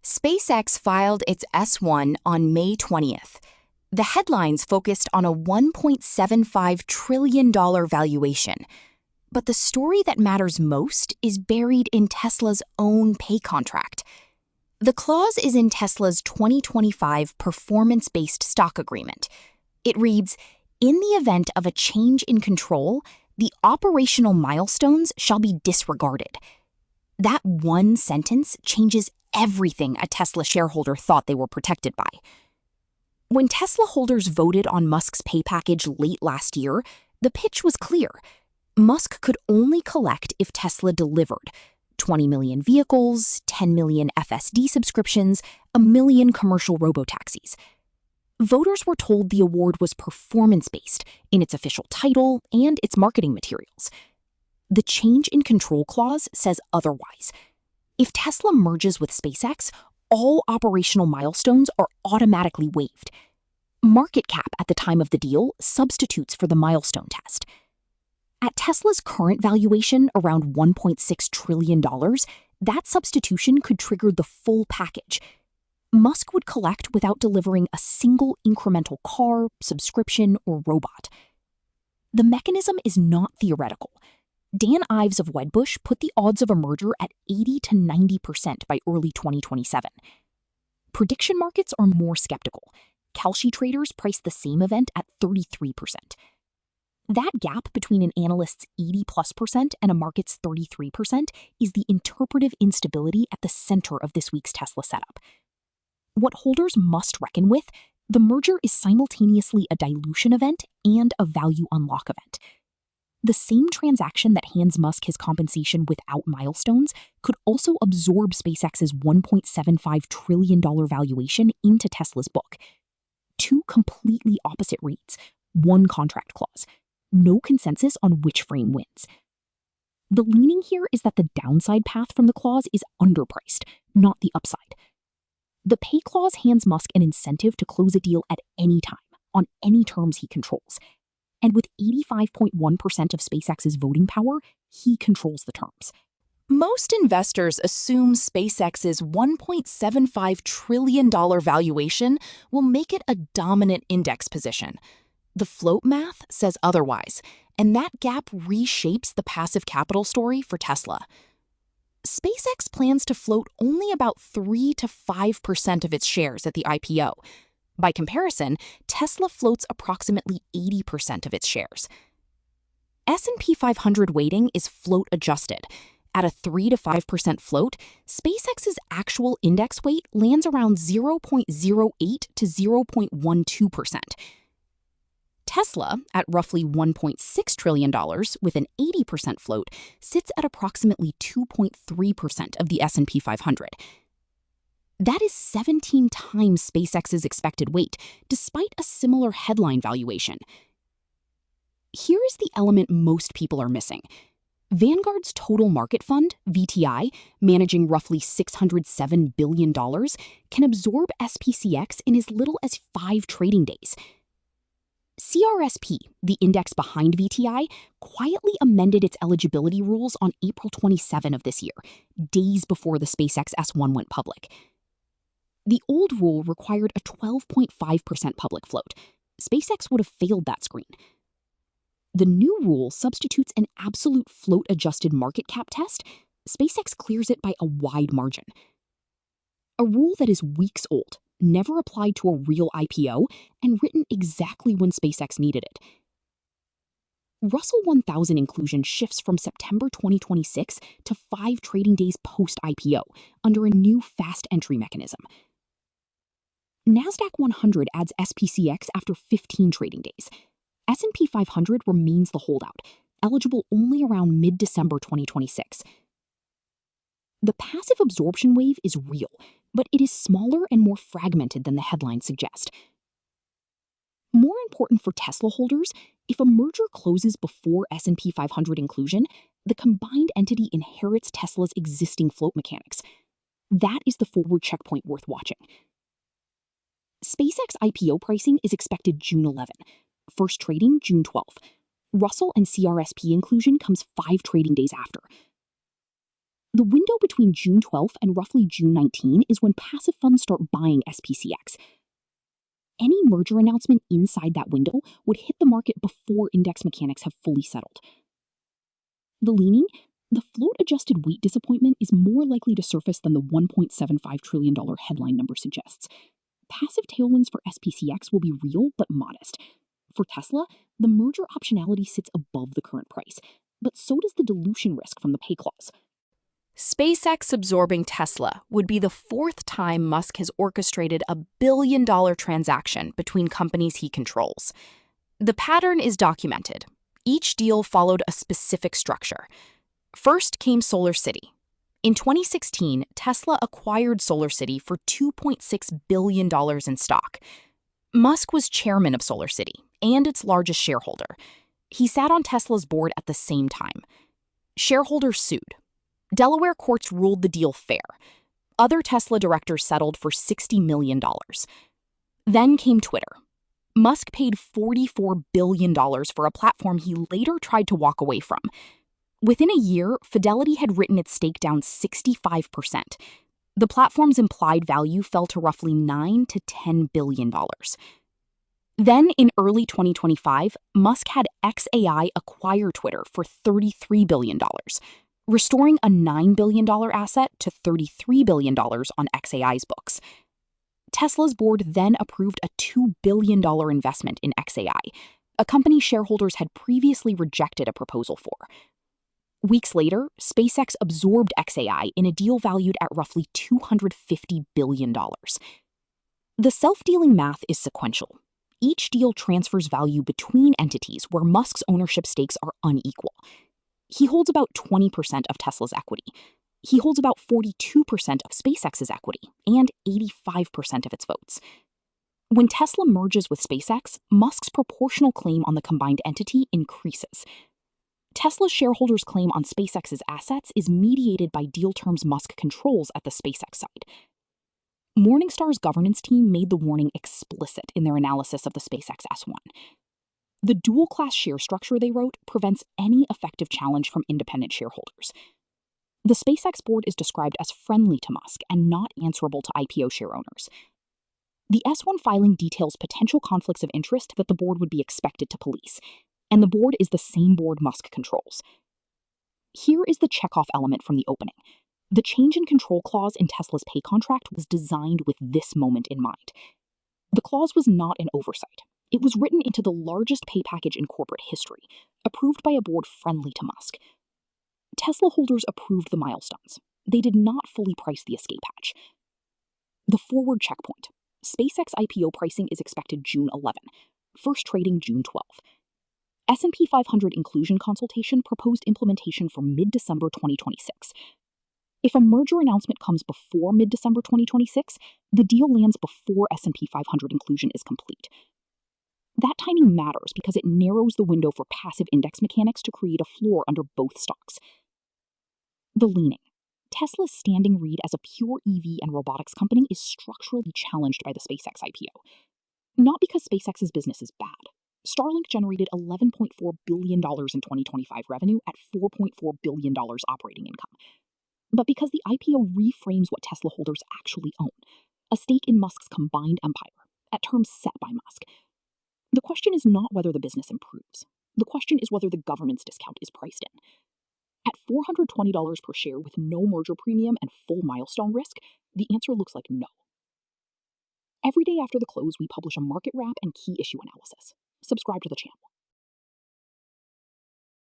SpaceX filed its S-1 on May 20th. The headlines focused on a $1.75 trillion valuation. But the story that matters most is buried in Tesla's own pay contract. The clause is in Tesla's 2025 performance-based stock agreement. It reads, "In the event of a change in control, the operational milestones shall be disregarded." That one sentence changes everything a Tesla shareholder thought they were protected by. When Tesla holders voted on Musk's pay package late last year, the pitch was clear. Musk could only collect if Tesla delivered 20 million vehicles, 10 million FSD subscriptions, a million commercial robotaxis. Voters were told the award was performance-based in its official title and its marketing materials. The change in control clause says otherwise. If Tesla merges with SpaceX, all operational milestones are automatically waived. Market cap at the time of the deal substitutes for the milestone test. At Tesla's current valuation, around $1.6 trillion, that substitution could trigger the full package. Musk would collect without delivering a single incremental car, subscription, or robot. The mechanism is not theoretical. Dan Ives of Wedbush put the odds of a merger at 80 to 90% by early 2027. Prediction markets are more skeptical. Kalshi traders price the same event at 33%. That gap between an analyst's 80+% and a market's 33% is the interpretive instability at the center of this week's Tesla setup. What holders must reckon with, the merger is simultaneously a dilution event and a value unlock event. The same transaction that hands Musk his compensation without milestones could also absorb SpaceX's $1.75 trillion valuation into Tesla's book. Two completely opposite reads, one contract clause, no consensus on which frame wins. The leaning here is that the downside path from the clause is underpriced, not the upside. The pay clause hands Musk an incentive to close a deal at any time, on any terms he controls. And with 85.1% of SpaceX's voting power, he controls the terms. Most investors assume SpaceX's $1.75 trillion valuation will make it a dominant index position. The float math says otherwise, and that gap reshapes the passive capital story for Tesla. SpaceX plans to float only about 3 to 5% of its shares at the IPO. By comparison, Tesla floats approximately 80% of its shares. S&P 500 weighting is float adjusted. At a 3 to 5% float, SpaceX's actual index weight lands around 0.08 to 0.12%. Tesla, at roughly $1.6 trillion with an 80% float, sits at approximately 2.3% of the S&P 500. That is 17 times SpaceX's expected weight, despite a similar headline valuation. Here is the element most people are missing. Vanguard's total market fund, VTI, managing roughly $607 billion, can absorb SPCX in as little as 5 trading days. CRSP, the index behind VTI, quietly amended its eligibility rules on April 27 of this year, days before the SpaceX S-1 went public. The old rule required a 12.5% public float. SpaceX would have failed that screen. The new rule substitutes an absolute float-adjusted market cap test. SpaceX clears it by a wide margin. A rule that is weeks old, never applied to a real IPO, and written exactly when SpaceX needed it. Russell 1000 inclusion shifts from September 2026 to 5 trading days post-IPO under a new fast entry mechanism. NASDAQ 100 adds SPCX after 15 trading days. S&P 500 remains the holdout, eligible only around mid-December 2026. The passive absorption wave is real, but it is smaller and more fragmented than the headlines suggest. More important for Tesla holders, if a merger closes before S&P 500 inclusion, the combined entity inherits Tesla's existing float mechanics. That is the forward checkpoint worth watching. SpaceX IPO pricing is expected June 11, first trading June 12. Russell and CRSP inclusion comes 5 trading days after. The window between June 12th and roughly June 19 is when passive funds start buying SPCX. Any merger announcement inside that window would hit the market before index mechanics have fully settled. The leaning, the float-adjusted weight disappointment is more likely to surface than the $1.75 trillion headline number suggests. Passive tailwinds for SPCX will be real but modest. For Tesla, the merger optionality sits above the current price, but so does the dilution risk from the pay clause. SpaceX absorbing Tesla would be the fourth time Musk has orchestrated a billion-dollar transaction between companies he controls. The pattern is documented. Each deal followed a specific structure. First came SolarCity. In 2016, Tesla acquired SolarCity for $2.6 billion in stock. Musk was chairman of SolarCity and its largest shareholder. He sat on Tesla's board at the same time. Shareholders sued. Delaware courts ruled the deal fair. Other Tesla directors settled for $60 million. Then came Twitter. Musk paid $44 billion for a platform he later tried to walk away from. Within a year, Fidelity had written its stake down 65%. The platform's implied value fell to roughly $9 to $10 billion. Then, in early 2025, Musk had xAI acquire Twitter for $33 billion, restoring a $9 billion asset to $33 billion on xAI's books. Tesla's board then approved a $2 billion investment in xAI, a company shareholders had previously rejected a proposal for. Weeks later, SpaceX absorbed xAI in a deal valued at roughly $250 billion. The self-dealing math is sequential. Each deal transfers value between entities where Musk's ownership stakes are unequal. He holds about 20% of Tesla's equity. He holds about 42% of SpaceX's equity and 85% of its votes. When Tesla merges with SpaceX, Musk's proportional claim on the combined entity increases. Tesla's shareholders' claim on SpaceX's assets is mediated by deal terms Musk controls at the SpaceX side. Morningstar's governance team made the warning explicit in their analysis of the SpaceX S1. The dual-class share structure, they wrote, prevents any effective challenge from independent shareholders. The SpaceX board is described as friendly to Musk and not answerable to IPO share owners. The S1 filing details potential conflicts of interest that the board would be expected to police, and the board is the same board Musk controls. Here is the checkoff element from the opening. The change in control clause in Tesla's pay contract was designed with this moment in mind. The clause was not an oversight. It was written into the largest pay package in corporate history, approved by a board friendly to Musk. Tesla holders approved the milestones. They did not fully price the escape hatch. The forward checkpoint. SpaceX IPO pricing is expected June 11, first trading June 12. S&P 500 inclusion consultation proposed implementation for mid-December 2026. If a merger announcement comes before mid-December 2026, the deal lands before S&P 500 inclusion is complete. That timing matters because it narrows the window for passive index mechanics to create a floor under both stocks. The leaning. Tesla's standing read as a pure EV and robotics company is structurally challenged by the SpaceX IPO. Not because SpaceX's business is bad. Starlink generated $11.4 billion in 2025 revenue at $4.4 billion operating income. But because the IPO reframes what Tesla holders actually own, a stake in Musk's combined empire, at terms set by Musk. The question is not whether the business improves. The question is whether the governance discount is priced in. At $420 per share with no merger premium and full milestone risk, the answer looks like no. Every day after the close, we publish a market wrap and key issue analysis. Subscribe to the channel.